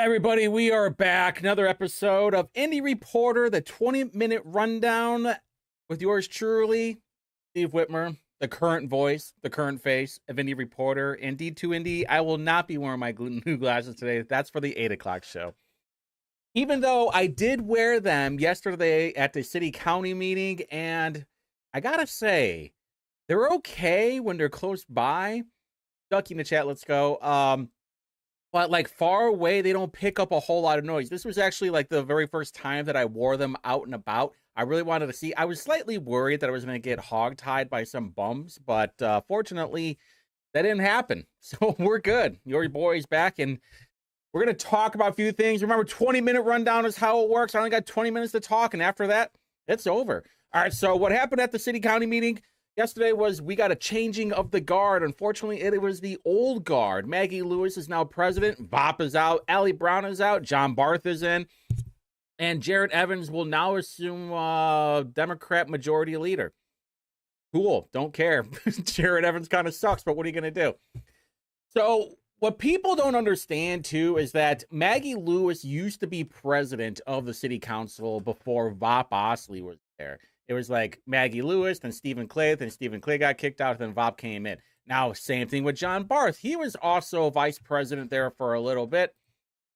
Everybody, we are back. Another episode of Indy Reporter, the 20-minute rundown with yours truly, Steve Whitmer, the current voice, the current face of Indy Reporter. Indeed to Indy, I will not be wearing my new glasses today. That's for the 8 o'clock show. Even though I did wear them yesterday at the city-county meeting, and I gotta say, they're okay when they're close by. Ducky in the chat, let's go. But like far away, they don't pick up a whole lot of noise. This was actually like the very first time that I wore them out and about. I really wanted to see. I was slightly worried that I was going to get hogtied by some bums, but fortunately, that didn't happen. So we're good. Your boy's back, and we're going to talk about a few things. Remember, 20-minute rundown is how it works. I only got 20 minutes to talk, and after that, it's over. All right, so what happened at the city-county meeting yesterday was we got a changing of the guard. Unfortunately, it was the old guard. Maggie Lewis is now president. Vop is out. Allie Brown is out. John Barth is in. And Jared Evans will now assume Democrat majority leader. Cool. Don't care. Jared Evans kind of sucks, but what are you going to do? So what people don't understand, too, is that Maggie Lewis used to be president of the city council before Vop was there. It was like Maggie Lewis, then Stephen Clay, then Stephen Clay got kicked out, then Vop came in. Now, same thing with John Barth. He was also vice president there for a little bit.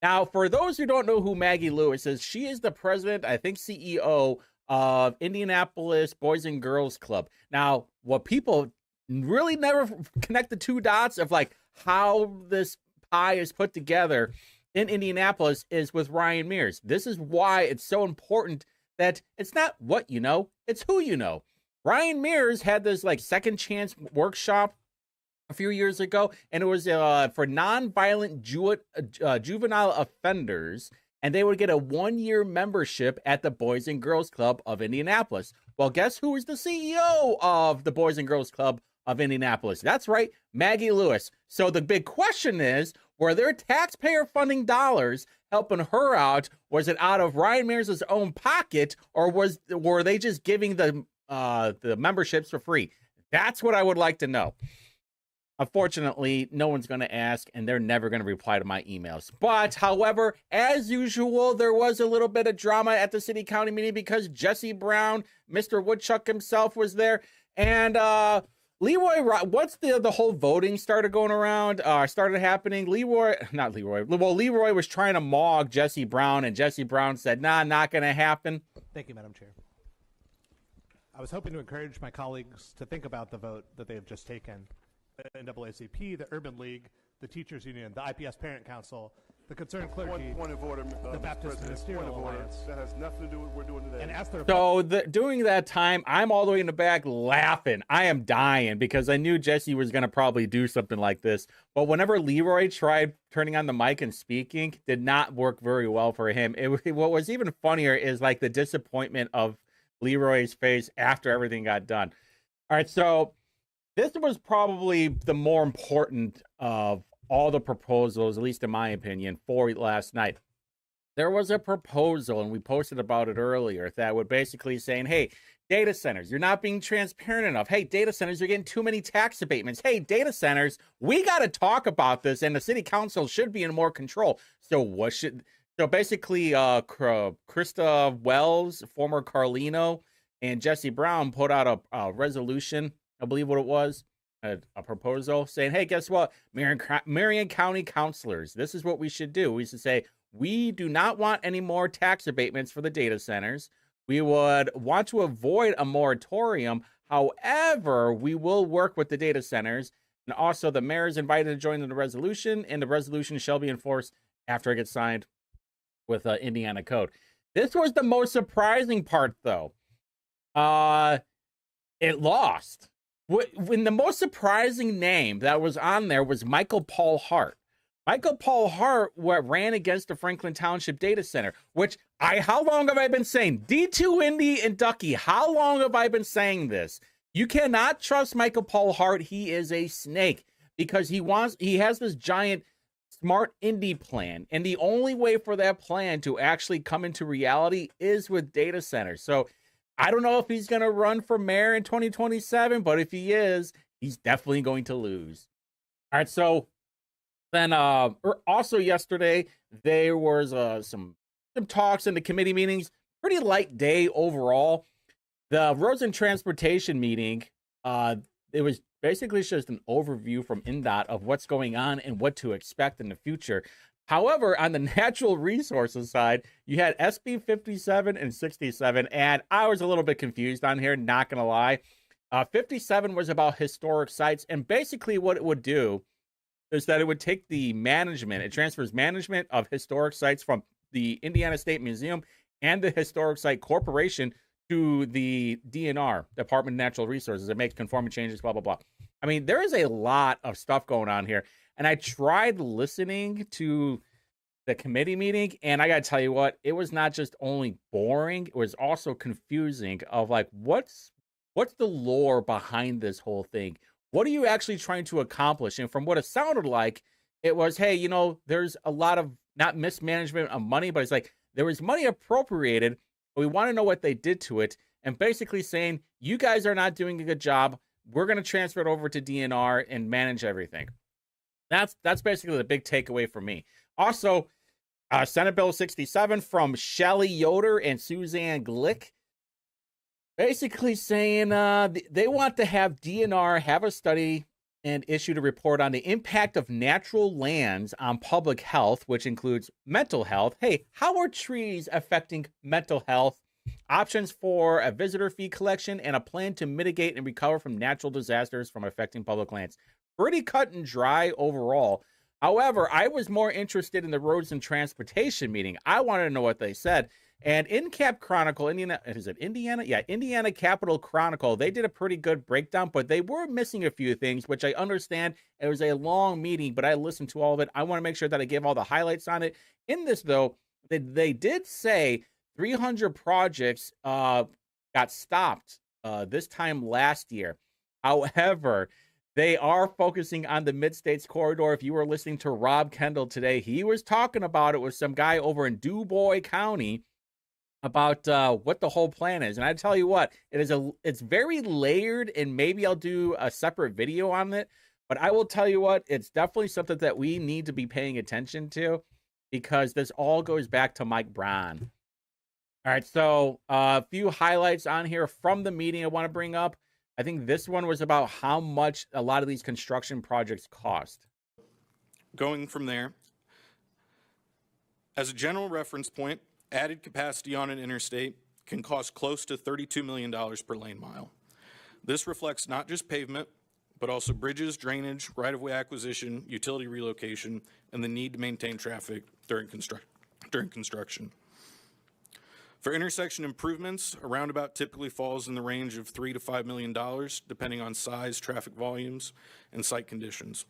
Now, for those who don't know who Maggie Lewis is, she is the president, I think CEO of Indianapolis Boys and Girls Club. Now, what people really never connect the two dots of like how this pie is put together in Indianapolis is with Ryan Mears. This is why it's so important that it's not what you know, it's who you know. Ryan Mears had this like second chance workshop a few years ago, and it was for nonviolent juvenile offenders, and they would get a 1-year membership at the Boys and Girls Club of Indianapolis. Well, guess who is the CEO of the Boys and Girls Club of Indianapolis? That's right, Maggie Lewis. So the big question is, were there taxpayer funding dollars helping her out? Was it out of Ryan Mears' own pocket, or were they just giving the memberships for free? That's what I would like to know. Unfortunately, no one's going to ask, and they're never going to reply to my emails. But, however, as usual, there was a little bit of drama at the city-county meeting because Jesse Brown, Mr. Woodchuck himself, was there. And Leroy, once the whole voting started going around, started happening, Leroy was trying to mog Jesse Brown, and Jesse Brown said, nah, not going to happen. Thank you, Madam Chair. I was hoping to encourage my colleagues to think about the vote that they have just taken. The NAACP, the Urban League, the Teachers Union, the IPS Parent Council, the Concerned Clergy, point of order, the Baptist Ministerial Alliance. That has nothing to do with what we're doing today. And as So during that time, I'm all the way in the back laughing. I am dying because I knew Jesse was going to probably do something like this. But whenever Leroy tried turning on the mic and speaking, did not work very well for him. What was even funnier is like the disappointment of Leroy's face after everything got done. All right, so this was probably the more important of all the proposals, at least in my opinion, for last night. There was a proposal, and we posted about it earlier, that would basically saying, hey, data centers, you're not being transparent enough. Hey, data centers, you're getting too many tax abatements. Hey, data centers, we got to talk about this, and the city council should be in more control. So basically, Krista Wells, former Carlino, and Jesse Brown put out a resolution, I believe what it was, a proposal saying, hey, guess what? Marion County councilors, this is what we should do. We should say, we do not want any more tax abatements for the data centers. We would want to avoid a moratorium. However, we will work with the data centers. And also, the mayor is invited to join in the resolution, and the resolution shall be enforced after it gets signed with Indiana code. This was the most surprising part, though. It lost. When the most surprising name that was on there was Michael Paul Hart. Michael Paul Hart ran against the Franklin Township Data Center, which how long have I been saying? D2 Indy and Ducky, how long have I been saying this? You cannot trust Michael Paul Hart. He is a snake because he has this giant smart Indy plan. And the only way for that plan to actually come into reality is with data centers. So I don't know if he's going to run for mayor in 2027, but if he is, he's definitely going to lose. All right, so Then also yesterday there was some talks in the committee meetings. Pretty light day overall. The roads and transportation meeting, it was basically just an overview from INDOT of what's going on and what to expect in the future. However, on the natural resources side, you had SB 57 and 67, and I was a little bit confused on here, not going to lie. 57 was about historic sites, and basically what it would do is that it would take the management, it transfers management of historic sites from the Indiana State Museum and the Historic Site Corporation to the DNR, Department of Natural Resources. It makes conforming changes, blah, blah, blah. I mean, there is a lot of stuff going on here. And I tried listening to the committee meeting, and I got to tell you what, it was not just only boring, it was also confusing of like, what's the lore behind this whole thing? What are you actually trying to accomplish? And from what it sounded like, it was, hey, there's a lot of not mismanagement of money, but it's like there was money appropriated, but we want to know what they did to it. And basically saying, you guys are not doing a good job. We're going to transfer it over to DNR and manage everything. That's basically the big takeaway for me. Also, Senate Bill 67 from Shelley Yoder and Suzanne Glick, basically saying they want to have DNR have a study and issued a report on the impact of natural lands on public health, which includes mental health. Hey, how are trees affecting mental health? Options for a visitor fee collection and a plan to mitigate and recover from natural disasters from affecting public lands. Pretty cut and dry overall. However, I was more interested in the roads and transportation meeting. I wanted to know what they said. And in Cap Chronicle, Indiana, is it Indiana? Yeah, Indiana Capital Chronicle, they did a pretty good breakdown, but they were missing a few things, which I understand. It was a long meeting, but I listened to all of it. I want to make sure that I give all the highlights on it. In this, though, they did say 300 projects got stopped this time last year. However, they are focusing on the Mid-States Corridor. If you were listening to Rob Kendall today, he was talking about it with some guy over in Dubois County about what the whole plan is. And I tell you what, it's very layered, and maybe I'll do a separate video on it. But I will tell you what, it's definitely something that we need to be paying attention to, because this all goes back to Mike Braun. All right, so a few highlights on here from the meeting I want to bring up. I think this one was about how much a lot of these construction projects cost. Going from there, as a general reference point, added capacity on an interstate can cost close to $32 million per lane mile. This reflects not just pavement, but also bridges, drainage, right-of-way acquisition, utility relocation, and the need to maintain traffic during construction. For intersection improvements, a roundabout typically falls in the range of $3 to $5 million, depending on size, traffic volumes, and site conditions.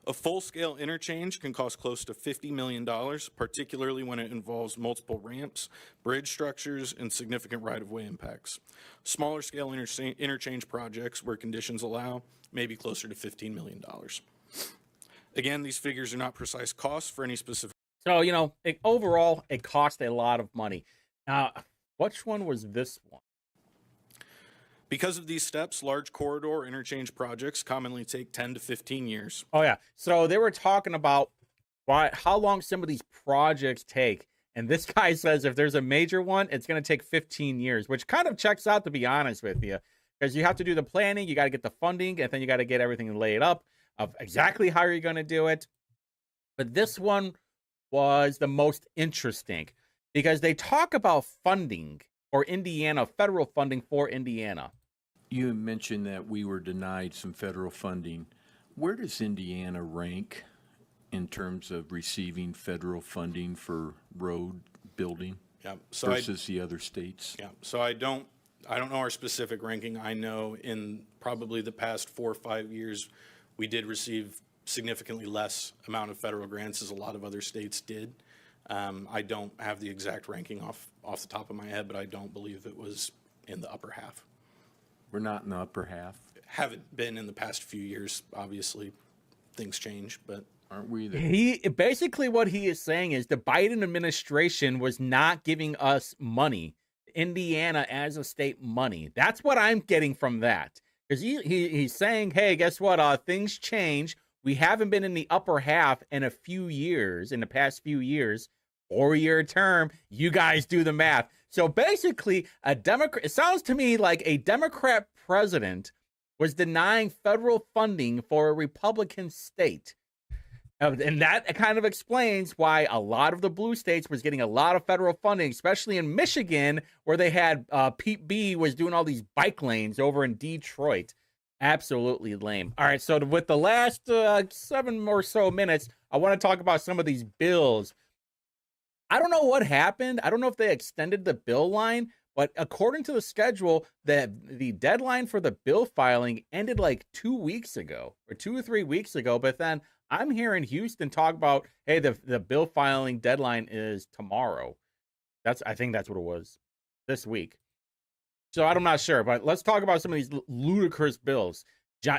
A full-scale interchange can cost close to $50 million, particularly when it involves multiple ramps, bridge structures, and significant right-of-way impacts. Smaller-scale interchange projects, where conditions allow, may be closer to $15 million. Again, these figures are not precise costs for any specific. So, overall, it cost a lot of money. Now, which one was this one? Because of these steps, large corridor interchange projects commonly take 10 to 15 years. Oh, yeah. So they were talking about how long some of these projects take. And this guy says if there's a major one, it's going to take 15 years, which kind of checks out, to be honest with you, because you have to do the planning, you got to get the funding, and then you got to get everything laid up of exactly how you're going to do it. But this one was the most interesting because they talk about funding for Indiana, federal funding for Indiana. You mentioned that we were denied some federal funding. Where does Indiana rank in terms of receiving federal funding for road building versus the other states? Yeah, so I don't know our specific ranking. I know in probably the past 4 or 5 years, we did receive significantly less amount of federal grants as a lot of other states did. I don't have the exact ranking off the top of my head, but I don't believe it was in the upper half. We're not in the upper half. Haven't been in the past few years. Obviously, things change, but aren't we? He basically what he is saying is the Biden administration was not giving us money, Indiana as a state money. That's what I'm getting from that, because he's saying, hey, guess what? Things change. We haven't been in the upper half in a few years, in the past few years. 4-year term. You guys do the math. So basically, it sounds to me like a Democrat president was denying federal funding for a Republican state. And that kind of explains why a lot of the blue states was getting a lot of federal funding, especially in Michigan, where they had Pete B was doing all these bike lanes over in Detroit. Absolutely lame. All right, so with the last 7 or so minutes, I want to talk about some of these bills. I don't know what happened. I don't know if they extended the bill line, but according to the schedule, the deadline for the bill filing ended like 2 weeks ago or 2 or 3 weeks ago. But then I'm hearing Houston talk about, hey, the bill filing deadline is tomorrow. I think that's what it was this week. So I'm not sure, but let's talk about some of these ludicrous bills.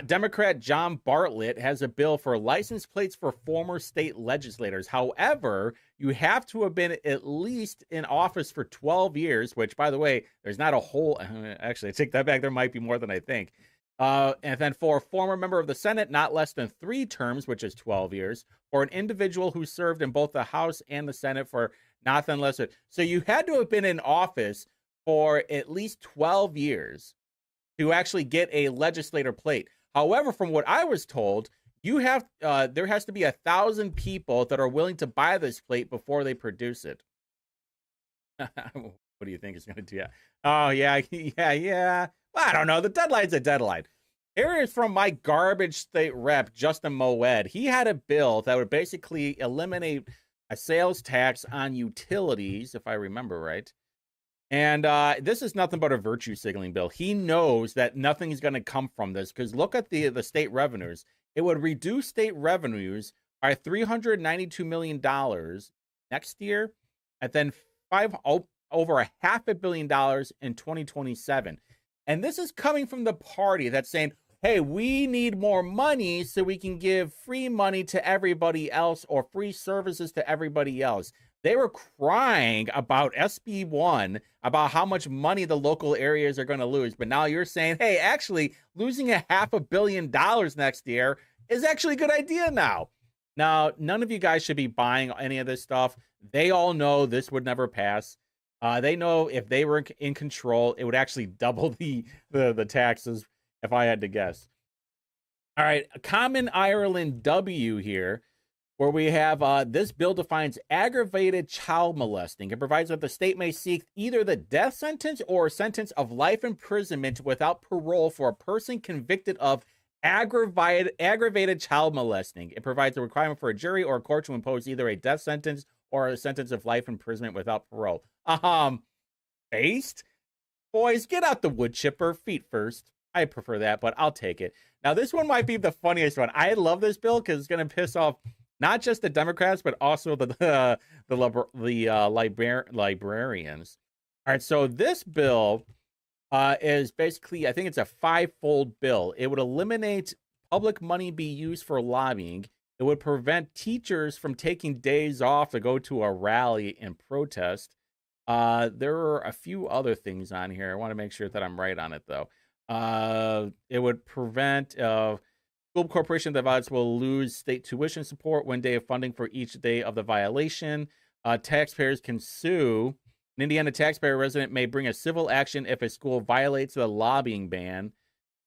Democrat John Bartlett has a bill for license plates for former state legislators. However, you have to have been at least in office for 12 years, which, by the way, there's not a whole, actually, I take that back. There might be more than I think. And then for a former member of the Senate, not less than 3 terms, which is 12 years, or an individual who served in both the House and the Senate for nothing less than. So you had to have been in office for at least 12 years to actually get a legislator plate. However, from what I was told, there has to be 1,000 people that are willing to buy this plate before they produce it. What do you think is going to do? Oh, yeah. Well, I don't know. The deadline's a deadline. Here is from my garbage state rep, Justin Moed. He had a bill that would basically eliminate a sales tax on utilities, if I remember right. And this is nothing but a virtue signaling bill. He knows that nothing is going to come from this because look at the state revenues. It would reduce state revenues by $392 million next year, and then over $500 million in 2027. And this is coming from the party that's saying, hey, we need more money so we can give free money to everybody else or free services to everybody else. They were crying about SB 1, about how much money the local areas are going to lose. But now you're saying, hey, actually, losing $500 million next year is actually a good idea now. Now, none of you guys should be buying any of this stuff. They all know this would never pass. They know if they were in control, it would actually double the taxes, if I had to guess. All right, Common Ireland W here, where we have this bill defines aggravated child molesting. It provides that the state may seek either the death sentence or a sentence of life imprisonment without parole for a person convicted of aggravated child molesting. It provides a requirement for a jury or a court to impose either a death sentence or a sentence of life imprisonment without parole. Based? Boys, get out the wood chipper, feet first. I prefer that, but I'll take it. Now, this one might be the funniest one. I love this bill because it's going to piss off not just the Democrats, but also the librarians. All right, so this bill is basically, I think it's a 5-fold bill. It would eliminate public money be used for lobbying. It would prevent teachers from taking days off to go to a rally and protest. There are a few other things on here. I want to make sure that I'm right on it, though. It would prevent school corporation that violates will lose state tuition support 1 day of funding for each day of the violation. Taxpayers can sue. An Indiana taxpayer resident may bring a civil action if a school violates the lobbying ban.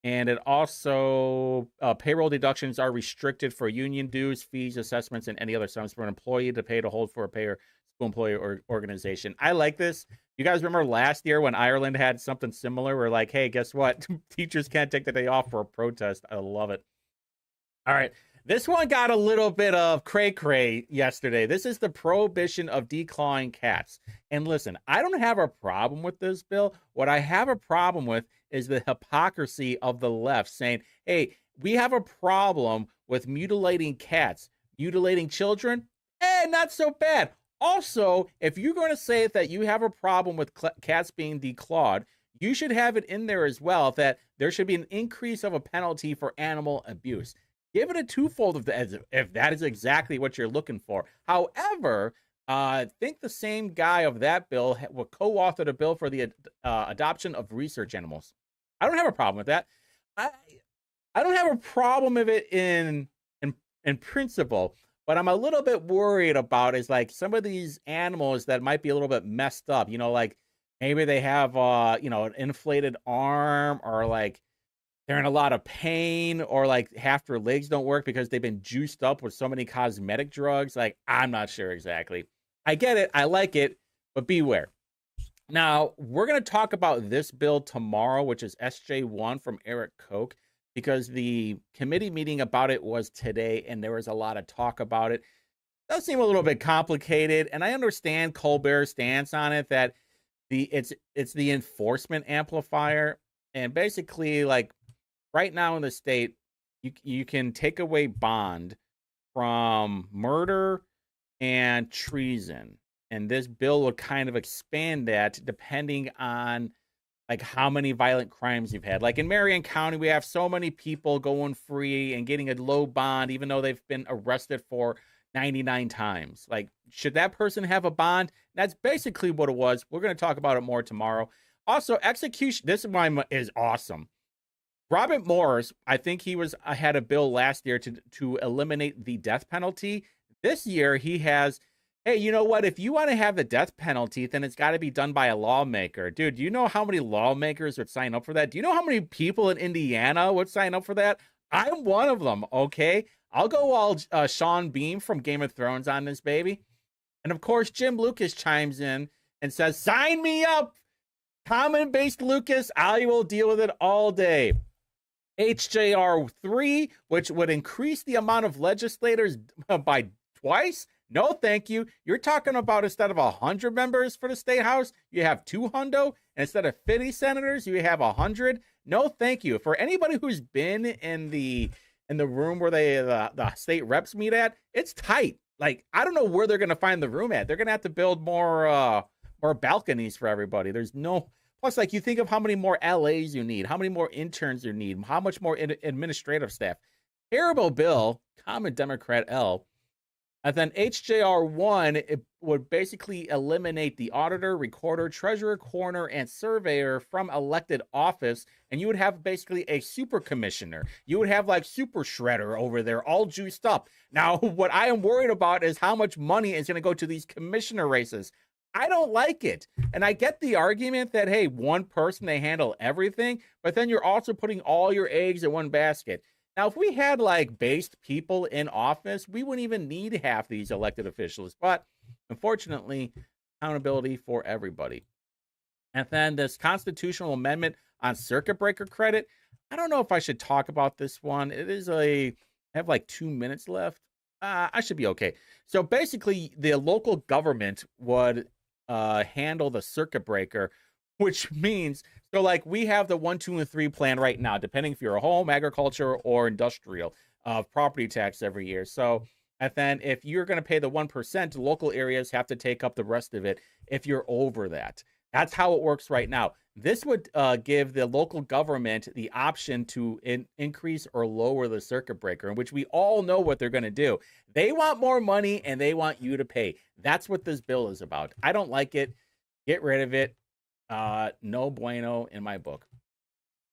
And it also, payroll deductions are restricted for union dues, fees, assessments, and any other sums for an employee to pay to hold for a payer school employee or organization. I like this. You guys remember last year when Ireland had something similar? We're like, hey, guess what? Teachers can't take the day off for a protest. I love it. All right. This one got a little bit of cray-cray yesterday. This is the prohibition of declawing cats. And listen, I don't have a problem with this bill. What I have a problem with is the hypocrisy of the left saying, hey, we have a problem with mutilating cats. Mutilating children? Not so bad. Also, if you're going to say that you have a problem with cats being declawed, you should have it in there as well that there should be an increase of a penalty for animal abuse. Give it a twofold if that is exactly what you're looking for. However, I think the same guy of that bill co-authored a bill for the adoption of research animals. I don't have a problem with that. I don't have a problem with it in in principle. But I'm a little bit worried about is like some of these animals that might be a little bit messed up. Like maybe they have an inflated arm, or like they're in a lot of pain, or like half their legs don't work because they've been juiced up with so many cosmetic drugs. Like, I'm not sure exactly. I get it. I like it, but beware. Now, we're going to talk about this bill tomorrow, which is SJ1 from Eric Koch, because the committee meeting about it was today, and there was a lot of talk about it. It does seem a little bit complicated, and I understand Colbert's stance on it, that it's the enforcement amplifier, and basically, like, right now in the state, you can take away bond from murder and treason. And this bill would kind of expand that depending on like how many violent crimes you've had. Like in Marion County, we have so many people going free and getting a low bond, even though they've been arrested for 99 times. Like, should that person have a bond? That's basically what it was. We're going to talk about it more tomorrow. Also, execution. This one is awesome. Robert Morris, I think he had a bill last year to eliminate the death penalty. This year, he has, hey, you know what? If you want to have the death penalty, then it's got to be done by a lawmaker. Dude, do you know how many lawmakers would sign up for that? Do you know how many people in Indiana would sign up for that? I'm one of them, okay? I'll go all Sean Bean from Game of Thrones on this baby. And of course, Jim Lucas chimes in and says, sign me up, common-based Lucas. I will deal with it all day. HJR 3, which would increase the amount of legislators by twice. No, thank you. You're talking about instead of 100 members for the state house, you have 200, and instead of 50 senators, you have 100. No, thank you. For anybody who's been in the room where the state reps meet at, it's tight. Like, I don't know where they're going to find the room at. They're going to have to build more balconies for everybody. There's no. Plus, like, you think of how many more LAs you need, how many more interns you need, how much more administrative staff. Terrible bill, common Democrat L. And then HJR 1, it would basically eliminate the auditor, recorder, treasurer, coroner, and surveyor from elected office. And you would have basically a super commissioner. You would have like super shredder over there, all juiced up. Now, what I am worried about is how much money is going to go to these commissioner races. I don't like it. And I get the argument that, hey, one person, they handle everything, but then you're also putting all your eggs in one basket. Now, if we had like based people in office, we wouldn't even need half these elected officials. But unfortunately, accountability for everybody. And then this constitutional amendment on circuit breaker credit. I don't know if I should talk about this one. I have like 2 minutes left. I should be okay. So basically, the local government would handle the circuit breaker, which means, so like we have the 1, 2, and 3 plan right now, depending if you're a home, agriculture, or industrial, property tax every year. So, and then if you're going to pay the 1%, local areas have to take up the rest of it if you're over that. That's how it works right now. This would give the local government the option to increase or lower the circuit breaker, in which we all know what they're going to do. They want more money and they want you to pay. That's what this bill is about. I don't like it. Get rid of it. No bueno in my book.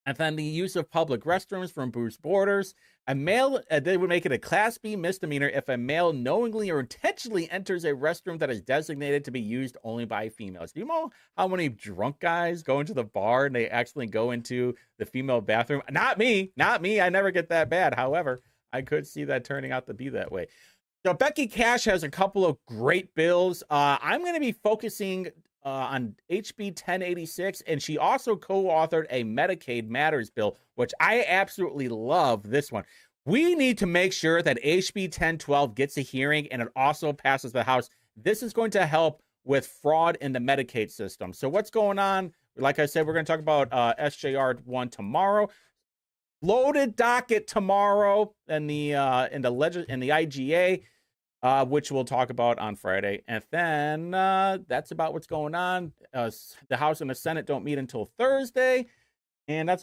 And then the use of public restrooms from Bruce Borders. They would make it a Class B misdemeanor if a male knowingly or intentionally enters a restroom that is designated to be used only by females. Do you know how many drunk guys go into the bar and they accidentally go into the female bathroom? Not me. I never get that bad. However, I could see that turning out to be that way. So Becky Cash has a couple of great bills. I'm going to be focusing on HB 1086, and she also co-authored a Medicaid Matters bill, which I absolutely love this one. We need to make sure that HB 1012 gets a hearing and it also passes the House. This is going to help with fraud in the Medicaid system. So what's going on? Like I said, we're going to talk about SJR 1 tomorrow. Loaded docket tomorrow in the IGA. Which we'll talk about on Friday. And then that's about what's going on. The House and the Senate don't meet until Thursday. And that's